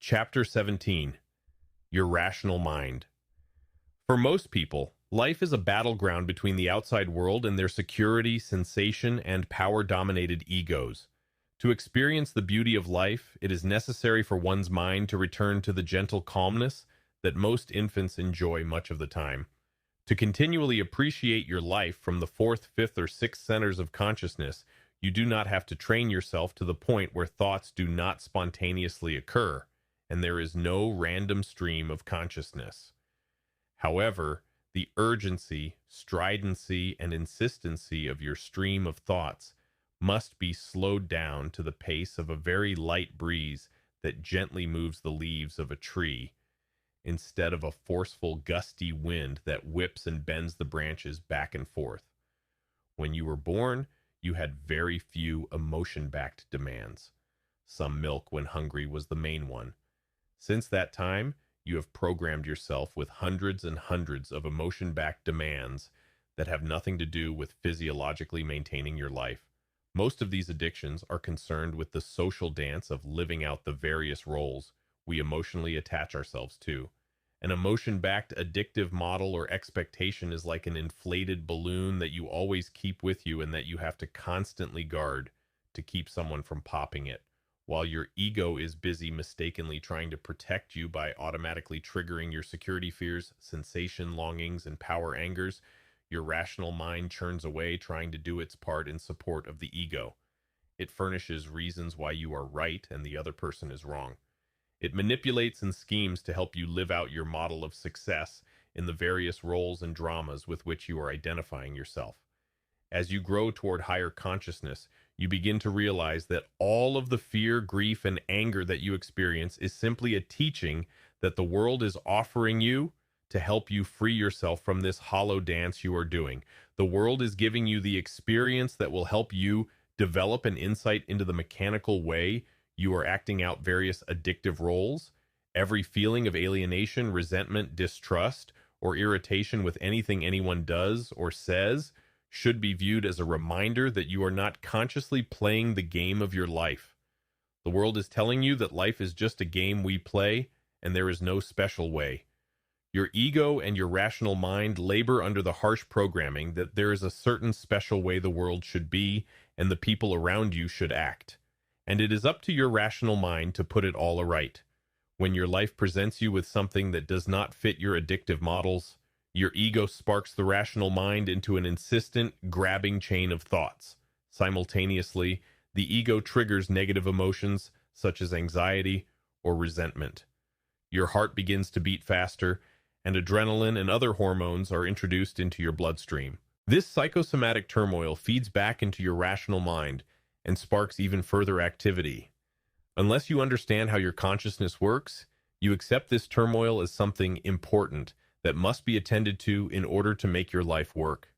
Chapter 17. Your Rational Mind. For most people, life is a battleground between the outside world and their security, sensation, and power-dominated egos. To experience the beauty of life, it is necessary for one's mind to return to the gentle calmness that most infants enjoy much of the time. To continually appreciate your life from the fourth, fifth, or sixth centers of consciousness, you do not have to train yourself to the point where thoughts do not spontaneously occur, and there is no random stream of consciousness. However, the urgency, stridency, and insistency of your stream of thoughts must be slowed down to the pace of a very light breeze that gently moves the leaves of a tree, instead of a forceful, gusty wind that whips and bends the branches back and forth. When you were born, you had very few emotion-backed demands. Some milk when hungry was the main one. Since that time, you have programmed yourself with hundreds and hundreds of emotion-backed demands that have nothing to do with physiologically maintaining your life. Most of these addictions are concerned with the social dance of living out the various roles we emotionally attach ourselves to. An emotion-backed addictive model or expectation is like an inflated balloon that you always keep with you and that you have to constantly guard to keep someone from popping it, while your ego is busy mistakenly trying to protect you by automatically triggering your security fears, sensation longings, and power angers. Your rational mind churns away trying to do its part in support of the ego. It furnishes reasons why you are right and the other person is wrong. It manipulates and schemes to help you live out your model of success in the various roles and dramas with which you are identifying yourself. As you grow toward higher consciousness, you begin to realize that all of the fear, grief, and anger that you experience is simply a teaching that the world is offering you to help you free yourself from this hollow dance you are doing. The world is giving you the experience that will help you develop an insight into the mechanical way you are acting out various addictive roles. Every feeling of alienation, resentment, distrust, or irritation with anything anyone does or says should be viewed as a reminder that you are not consciously playing the game of your life. The world is telling you that life is just a game we play, and there is no special way. Your ego and your rational mind labor under the harsh programming that there is a certain special way the world should be and the people around you should act. And it is up to your rational mind to put it all aright. When your life presents you with something that does not fit your addictive models, your ego sparks the rational mind into an insistent, grabbing chain of thoughts. Simultaneously, the ego triggers negative emotions such as anxiety or resentment. Your heart begins to beat faster, and adrenaline and other hormones are introduced into your bloodstream. This psychosomatic turmoil feeds back into your rational mind and sparks even further activity. Unless you understand how your consciousness works, you accept this turmoil as something important that must be attended to in order to make your life work.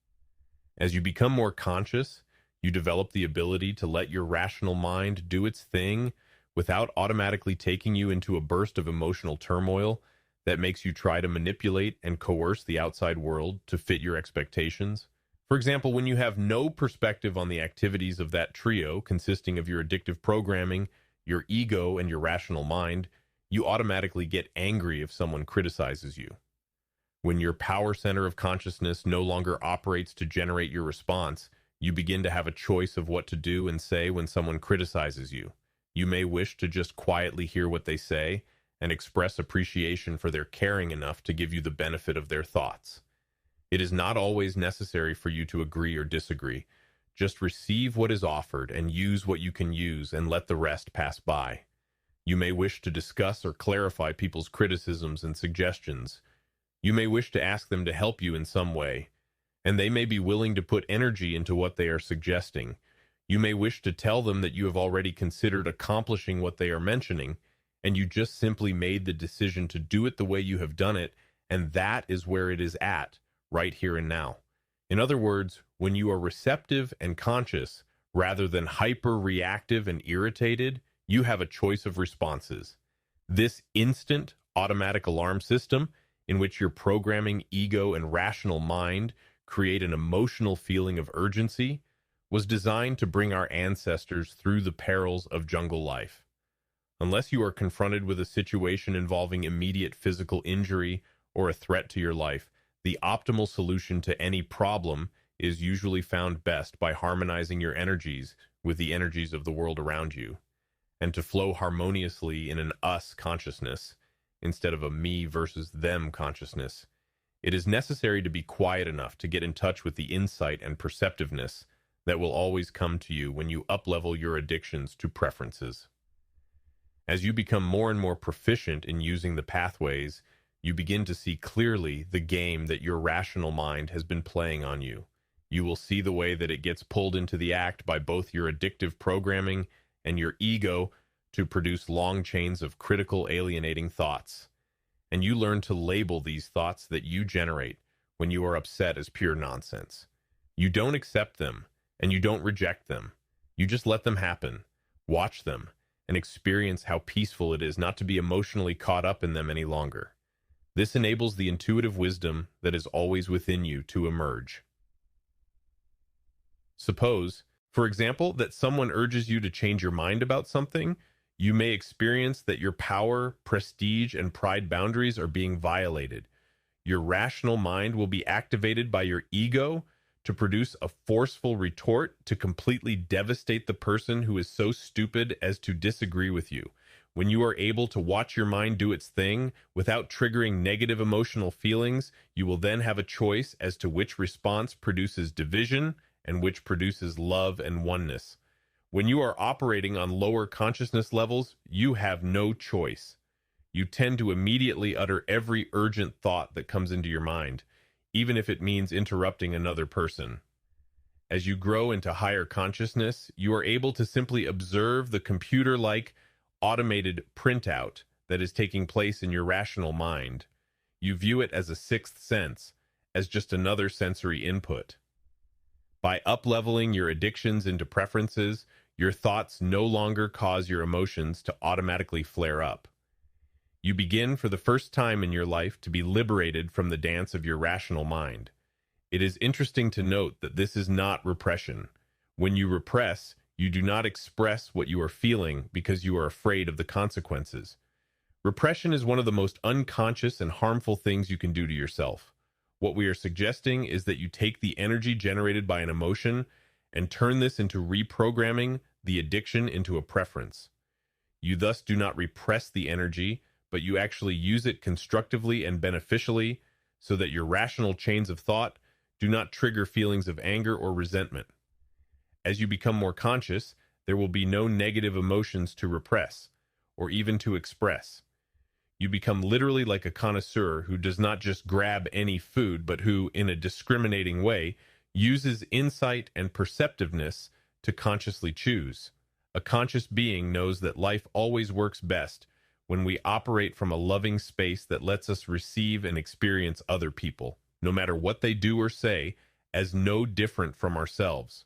As you become more conscious, you develop the ability to let your rational mind do its thing without automatically taking you into a burst of emotional turmoil that makes you try to manipulate and coerce the outside world to fit your expectations. For example, when you have no perspective on the activities of that trio consisting of your addictive programming, your ego, and your rational mind, you automatically get angry if someone criticizes you. When your power center of consciousness no longer operates to generate your response, you begin to have a choice of what to do and say when someone criticizes you. You may wish to just quietly hear what they say and express appreciation for their caring enough to give you the benefit of their thoughts. It is not always necessary for you to agree or disagree. Just receive what is offered and use what you can use and let the rest pass by. You may wish to discuss or clarify people's criticisms and suggestions. You may wish to ask them to help you in some way, and they may be willing to put energy into what they are suggesting. You may wish to tell them that you have already considered accomplishing what they are mentioning, and you just simply made the decision to do it the way you have done it, and that is where it is at, right here and now. In other words, when you are receptive and conscious, rather than hyper-reactive and irritated, you have a choice of responses. This instant automatic alarm system, in which your programming ego and rational mind create an emotional feeling of urgency, was designed to bring our ancestors through the perils of jungle life. Unless you are confronted with a situation involving immediate physical injury or a threat to your life, the optimal solution to any problem is usually found best by harmonizing your energies with the energies of the world around you, and to flow harmoniously in an us consciousness instead of a me versus them consciousness. It is necessary to be quiet enough to get in touch with the insight and perceptiveness that will always come to you when you uplevel your addictions to preferences. As you become more and more proficient in using the pathways, you begin to see clearly the game that your rational mind has been playing on you. You will see the way that it gets pulled into the act by both your addictive programming and your ego to produce long chains of critical, alienating thoughts. And you learn to label these thoughts that you generate when you are upset as pure nonsense. You don't accept them, and you don't reject them. You just let them happen, watch them, and experience how peaceful it is not to be emotionally caught up in them any longer. This enables the intuitive wisdom that is always within you to emerge. Suppose, for example, that someone urges you to change your mind about something. You may experience that your power, prestige, and pride boundaries are being violated. Your rational mind will be activated by your ego to produce a forceful retort to completely devastate the person who is so stupid as to disagree with you. When you are able to watch your mind do its thing without triggering negative emotional feelings, you will then have a choice as to which response produces division and which produces love and oneness. When you are operating on lower consciousness levels, you have no choice. You tend to immediately utter every urgent thought that comes into your mind, even if it means interrupting another person. As you grow into higher consciousness, you are able to simply observe the computer-like automated printout that is taking place in your rational mind. You view it as a sixth sense, as just another sensory input. By up-leveling your addictions into preferences, your thoughts no longer cause your emotions to automatically flare up. You begin for the first time in your life to be liberated from the dance of your rational mind. It is interesting to note that this is not repression. When you repress, you do not express what you are feeling because you are afraid of the consequences. Repression is one of the most unconscious and harmful things you can do to yourself. What we are suggesting is that you take the energy generated by an emotion and turn this into reprogramming the addiction into a preference. You thus do not repress the energy, but you actually use it constructively and beneficially so that your rational chains of thought do not trigger feelings of anger or resentment. As you become more conscious, there will be no negative emotions to repress or even to express. You become literally like a connoisseur who does not just grab any food, but who, in a discriminating way, uses insight and perceptiveness to consciously choose. A conscious being knows that life always works best when we operate from a loving space that lets us receive and experience other people, no matter what they do or say, as no different from ourselves.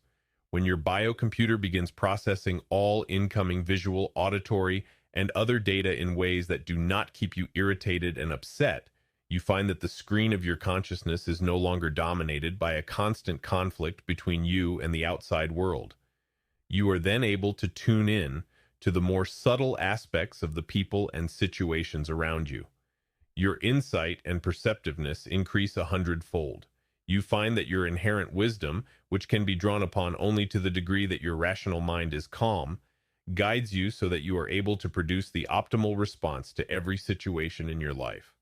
When your biocomputer begins processing all incoming visual, auditory, and other data in ways that do not keep you irritated and upset, you find that the screen of your consciousness is no longer dominated by a constant conflict between you and the outside world. You are then able to tune in to the more subtle aspects of the people and situations around you. Your insight and perceptiveness increase 100-fold. You find that your inherent wisdom, which can be drawn upon only to the degree that your rational mind is calm, guides you so that you are able to produce the optimal response to every situation in your life.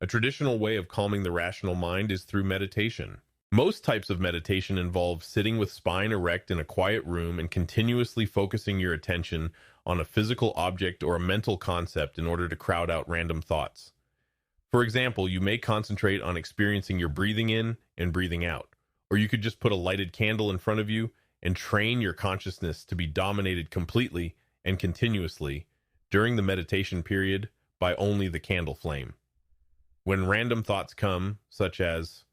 A traditional way of calming the rational mind is through meditation. Most types of meditation involve sitting with spine erect in a quiet room and continuously focusing your attention on a physical object or a mental concept in order to crowd out random thoughts. For example, you may concentrate on experiencing your breathing in and breathing out, or you could just put a lighted candle in front of you and train your consciousness to be dominated completely and continuously during the meditation period by only the candle flame. When random thoughts come, such as,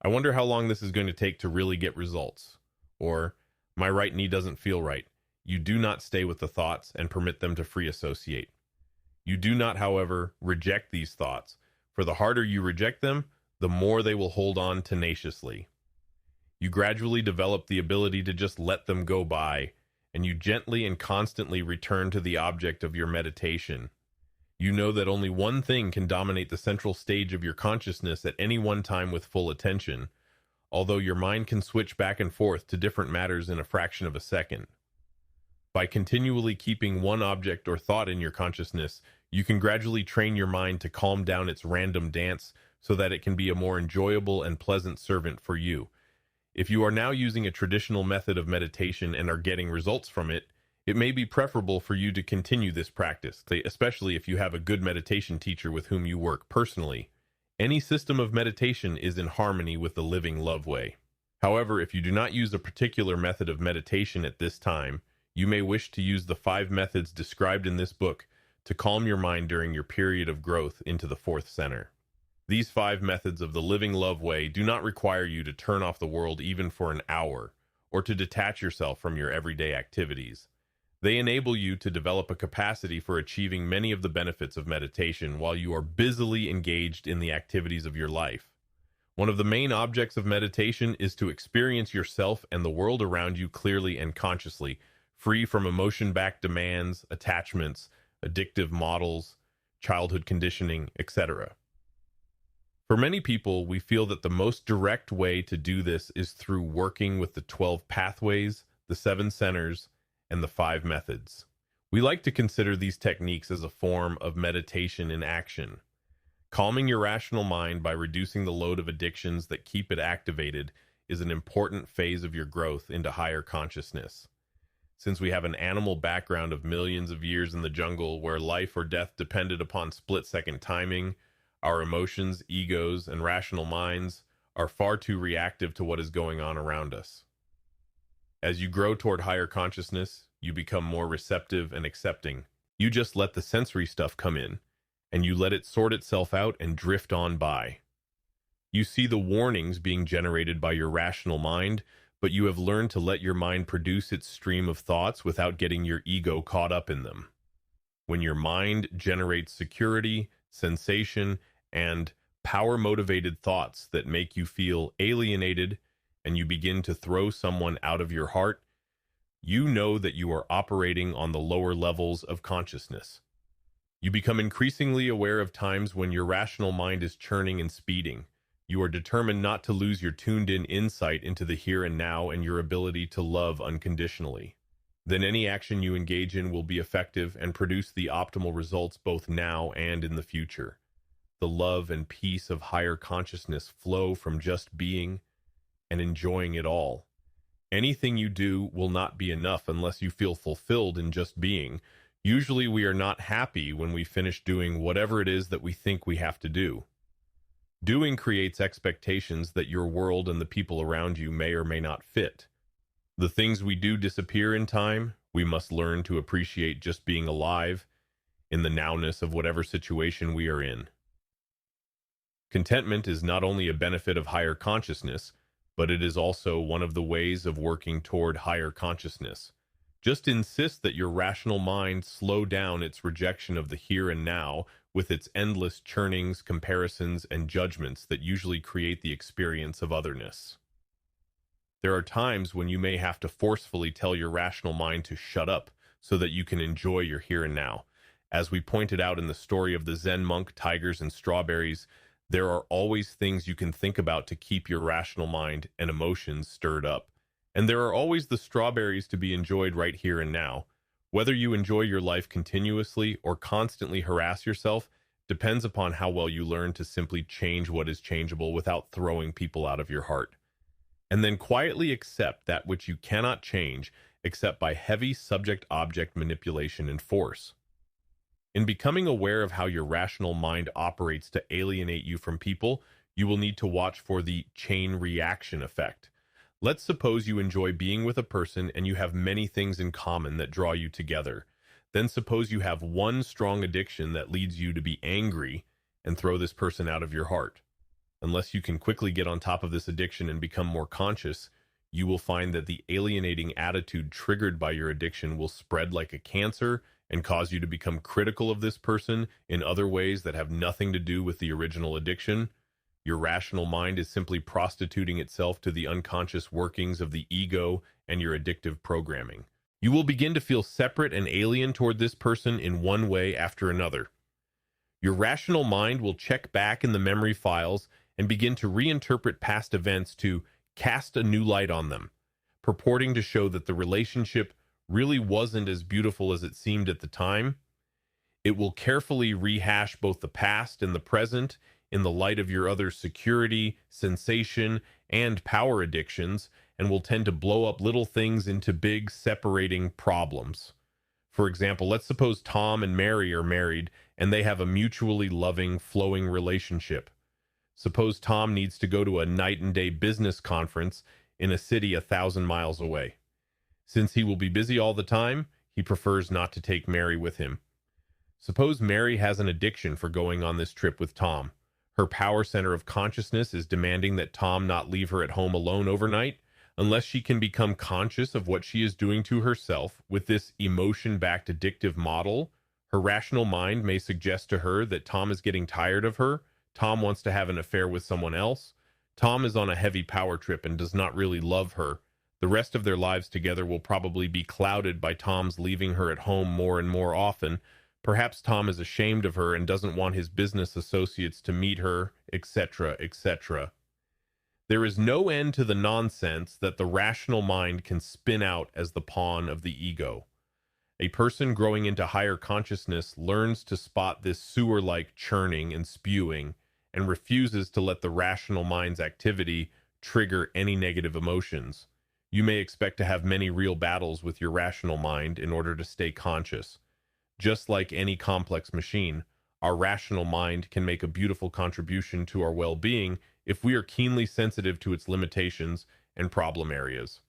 I wonder how long this is going to take to really get results, or my right knee doesn't feel right, you do not stay with the thoughts and permit them to free associate. You do not, however, reject these thoughts, for the harder you reject them, the more they will hold on tenaciously. You gradually develop the ability to just let them go by and you gently and constantly return to the object of your meditation. You know that only one thing can dominate the central stage of your consciousness at any one time with full attention, although your mind can switch back and forth to different matters in a fraction of a second. By continually keeping one object or thought in your consciousness, you can gradually train your mind to calm down its random dance so that it can be a more enjoyable and pleasant servant for you. If you are now using a traditional method of meditation and are getting results from it, it may be preferable for you to continue this practice, especially if you have a good meditation teacher with whom you work personally. Any system of meditation is in harmony with the living love way. However, if you do not use a particular method of meditation at this time, you may wish to use the 5 methods described in this book to calm your mind during your period of growth into the 4th center. These 5 methods of the living love way do not require you to turn off the world even for an hour, or to detach yourself from your everyday activities. They enable you to develop a capacity for achieving many of the benefits of meditation while you are busily engaged in the activities of your life. One of the main objects of meditation is to experience yourself and the world around you clearly and consciously, free from emotion-backed demands, attachments, addictive models, childhood conditioning, etc. For many people, we feel that the most direct way to do this is through working with the 12 pathways, the 7 centers, and the 5 methods. We like to consider these techniques as a form of meditation in action. Calming your rational mind by reducing the load of addictions that keep it activated is an important phase of your growth into higher consciousness. Since we have an animal background of millions of years in the jungle where life or death depended upon split-second timing, our emotions, egos, and rational minds are far too reactive to what is going on around us. As you grow toward higher consciousness, you become more receptive and accepting. You just let the sensory stuff come in, and you let it sort itself out and drift on by. You see the warnings being generated by your rational mind, but you have learned to let your mind produce its stream of thoughts without getting your ego caught up in them. When your mind generates security, sensation, and power-motivated thoughts that make you feel alienated, and you begin to throw someone out of your heart, you know that you are operating on the lower levels of consciousness. You become increasingly aware of times when your rational mind is churning and speeding. You are determined not to lose your tuned-in insight into the here and now and your ability to love unconditionally. Then any action you engage in will be effective and produce the optimal results both now and in the future. The love and peace of higher consciousness flow from just being and enjoying it all. Anything you do will not be enough unless you feel fulfilled in just being. Usually we are not happy when we finish doing whatever it is that we think we have to do. Doing creates expectations that your world and the people around you may or may not fit. The things we do disappear in time. We must learn to appreciate just being alive in the nowness of whatever situation we are in. Contentment is not only a benefit of higher consciousness, but it is also one of the ways of working toward higher consciousness. Just insist that your rational mind slow down its rejection of the here and now with its endless churnings, comparisons, and judgments that usually create the experience of otherness. There are times when you may have to forcefully tell your rational mind to shut up so that you can enjoy your here and now. As we pointed out in the story of the Zen monk, tigers, and strawberries, there are always things you can think about to keep your rational mind and emotions stirred up. And there are always the strawberries to be enjoyed right here and now. Whether you enjoy your life continuously or constantly harass yourself depends upon how well you learn to simply change what is changeable without throwing people out of your heart. And then quietly accept that which you cannot change except by heavy subject-object manipulation and force. In becoming aware of how your rational mind operates to alienate you from people, you will need to watch for the chain reaction effect. Let's suppose you enjoy being with a person and you have many things in common that draw you together. Then suppose you have one strong addiction that leads you to be angry and throw this person out of your heart. Unless you can quickly get on top of this addiction and become more conscious, you will find that the alienating attitude triggered by your addiction will spread like a cancer and cause you to become critical of this person in other ways that have nothing to do with the original addiction. Your rational mind is simply prostituting itself to the unconscious workings of the ego and your addictive programming. You will begin to feel separate and alien toward this person in one way after another. Your rational mind will check back in the memory files and begin to reinterpret past events to cast a new light on them, purporting to show that the relationship really wasn't as beautiful as it seemed at the time. It will carefully rehash both the past and the present in the light of your other security, sensation, and power addictions, and will tend to blow up little things into big, separating problems. For example, let's suppose Tom and Mary are married and they have a mutually loving, flowing relationship. Suppose Tom needs to go to a night and day business conference in a city 1,000 miles away. Since he will be busy all the time, he prefers not to take Mary with him. Suppose Mary has an addiction for going on this trip with Tom. Her power center of consciousness is demanding that Tom not leave her at home alone overnight unless she can become conscious of what she is doing to herself with this emotion-backed addictive model. Her rational mind may suggest to her that Tom is getting tired of her, Tom wants to have an affair with someone else, Tom is on a heavy power trip and does not really love her. The rest of their lives together will probably be clouded by Tom's leaving her at home more and more often. Perhaps Tom is ashamed of her and doesn't want his business associates to meet her, etc., etc. There is no end to the nonsense that the rational mind can spin out as the pawn of the ego. A person growing into higher consciousness learns to spot this sewer-like churning and spewing and refuses to let the rational mind's activity trigger any negative emotions. You may expect to have many real battles with your rational mind in order to stay conscious. Just like any complex machine, our rational mind can make a beautiful contribution to our well-being if we are keenly sensitive to its limitations and problem areas.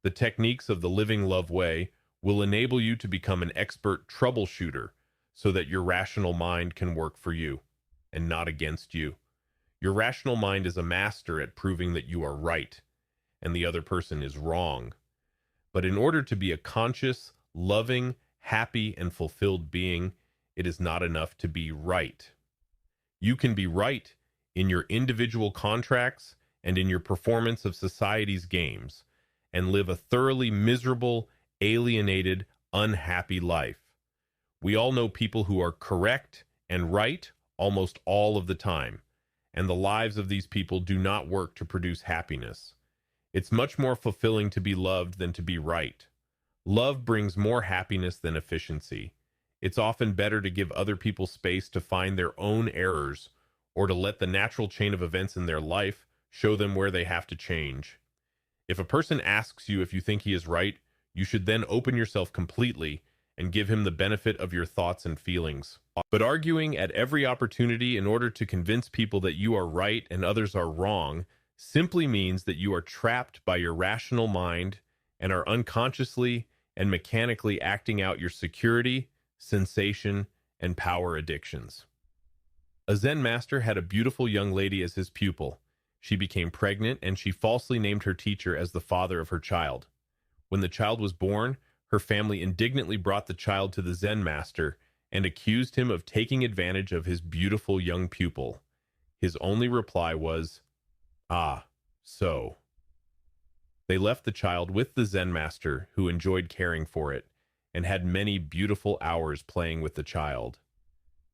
The techniques of the Living Love Way will enable you to become an expert troubleshooter so that your rational mind can work for you and not against you. Your rational mind is a master at proving that you are right and the other person is wrong. But in order to be a conscious, loving, happy, and fulfilled being, it is not enough to be right. You can be right in your individual contracts and in your performance of society's games, and live a thoroughly miserable, alienated, unhappy life. We all know people who are correct and right almost all of the time, and the lives of these people do not work to produce happiness. It's much more fulfilling to be loved than to be right. Love brings more happiness than efficiency. It's often better to give other people space to find their own errors, or to let the natural chain of events in their life show them where they have to change. If a person asks you if you think he is right, you should then open yourself completely and give him the benefit of your thoughts and feelings. But arguing at every opportunity in order to convince people that you are right and others are wrong simply means that you are trapped by your rational mind and are unconsciously and mechanically acting out your security, sensation, and power addictions. A Zen master had a beautiful young lady as his pupil. She became pregnant and she falsely named her teacher as the father of her child. When the child was born, her family indignantly brought the child to the Zen master and accused him of taking advantage of his beautiful young pupil. His only reply was, "Ah, so." They left the child with the Zen master, who enjoyed caring for it, and had many beautiful hours playing with the child.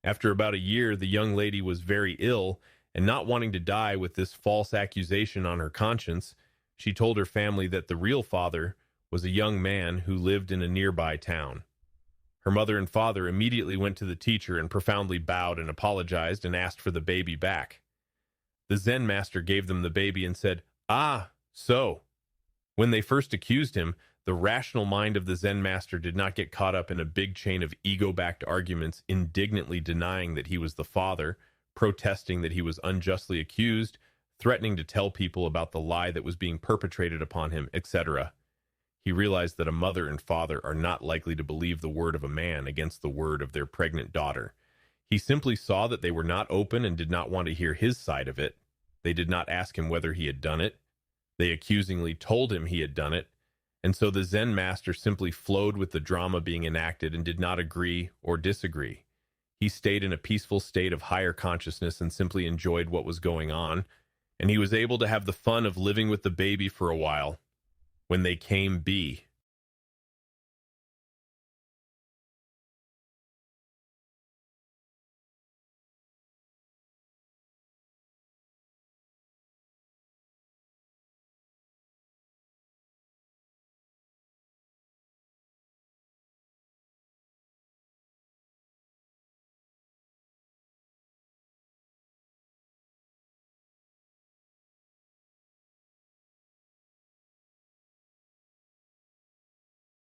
After about a year, the young lady was very ill, and not wanting to die with this false accusation on her conscience, she told her family that the real father was a young man who lived in a nearby town. Her mother and father immediately went to the teacher and profoundly bowed and apologized and asked for the baby back. The Zen master gave them the baby and said, "Ah, so." When they first accused him, the rational mind of the Zen master did not get caught up in a big chain of ego-backed arguments, indignantly denying that he was the father, protesting that he was unjustly accused, threatening to tell people about the lie that was being perpetrated upon him, etc. He realized that a mother and father are not likely to believe the word of a man against the word of their pregnant daughter. He simply saw that they were not open and did not want to hear his side of it. They did not ask him whether he had done it. They accusingly told him he had done it, and so the Zen master simply flowed with the drama being enacted and did not agree or disagree. He stayed in a peaceful state of higher consciousness and simply enjoyed what was going on, and he was able to have the fun of living with the baby for a while. When they came be,